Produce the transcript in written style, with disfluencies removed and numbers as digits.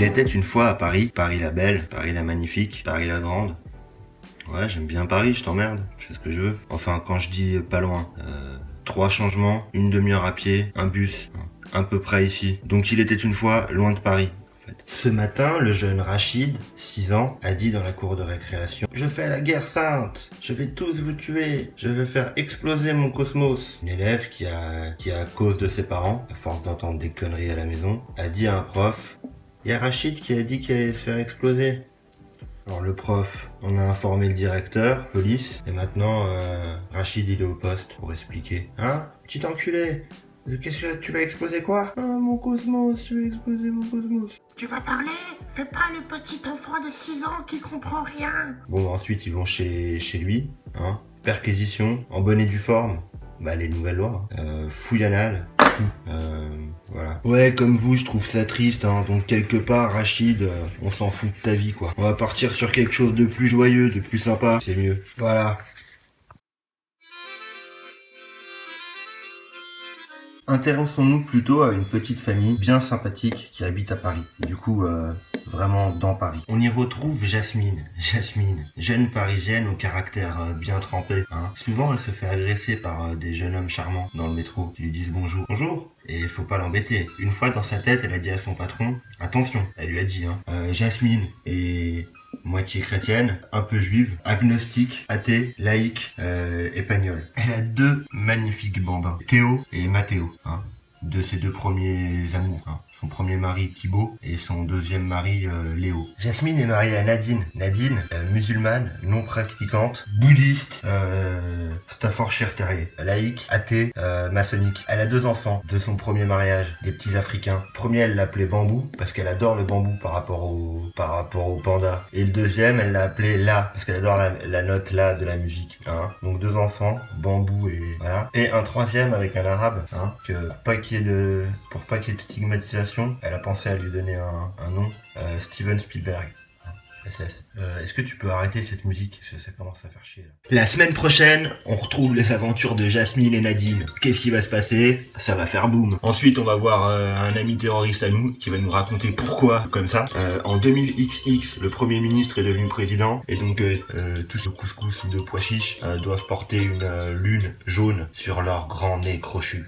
Il était une fois à Paris, Paris la belle, Paris la magnifique, Paris la grande. Ouais, j'aime bien Paris, je t'emmerde, je fais ce que je veux. Enfin, quand je dis pas loin, 3 changements, une demi-heure à pied, un bus, à peu près ici. Donc il était une fois loin de Paris. Ce matin, le jeune Rachid, 6 ans, a dit dans la cour de récréation: « Je fais la guerre sainte, je vais tous vous tuer, je vais faire exploser mon cosmos. » Une élève qui à cause de ses parents, à force d'entendre des conneries à la maison, a dit à un prof: « Il y a Rachid qui a dit qu'il allait se faire exploser. » Alors le prof, on a informé le directeur, police, et maintenant Rachid il est au poste pour expliquer. « Hein, petit enculé, qu'est-ce que tu vas exploser quoi? Ah, mon cosmos, tu vas exploser mon cosmos. » Tu vas parler? Fais pas le petit enfant de 6 ans qui comprend rien. Bon, ensuite ils vont chez lui, hein, perquisition, en bonne et due forme, bah les nouvelles lois, fouille anale, voilà. Ouais, comme vous, je trouve ça triste, hein, donc quelque part, Rachid, on s'en fout de ta vie, quoi. On va partir sur quelque chose de plus joyeux, de plus sympa, c'est mieux. Voilà. Intéressons-nous plutôt à une petite famille bien sympathique qui habite à Paris. Et du coup, vraiment dans Paris. On y retrouve Jasmine, jeune parisienne au caractère bien trempé. Hein. Souvent, elle se fait agresser par des jeunes hommes charmants dans le métro qui lui disent bonjour. Bonjour. Et faut pas l'embêter. Une fois dans sa tête, elle a dit à son patron, attention, elle lui a dit, Jasmine est moitié chrétienne, un peu juive, agnostique, athée, laïque, espagnole. Elle a 2 magnifiques bambins, Théo et Mathéo, hein, de ses 2 premiers amours. Hein. Son premier mari Thibaut et son deuxième mari Léo. Jasmine est mariée à Nadine. Nadine, musulmane, non pratiquante, bouddhiste, Staffordshire Terrier, laïque, athée, maçonnique. Elle a 2 enfants de son premier mariage, des petits africains. Le premier, elle l'appelait Bambou parce qu'elle adore le bambou par rapport au panda. Et le deuxième, elle l'a appelé La parce qu'elle adore la note La de la musique. Hein. Donc 2 enfants, Bambou et voilà. Et un troisième avec un arabe, hein, que pour pas qu'il y ait de stigmatisation, elle a pensé à lui donner un nom, Steven Spielberg. SS. Est-ce que tu peux arrêter cette musique? Ça commence à faire chier. Là. La semaine prochaine, on retrouve les aventures de Jasmine et Nadine. Qu'est-ce qui va se passer? Ça va faire boum. Ensuite, on va voir un ami terroriste à nous qui va nous raconter pourquoi, comme ça. En 2000XX, le Premier ministre est devenu président et donc tous ce couscous de pois chiches doivent porter une lune jaune sur leur grand nez crochu.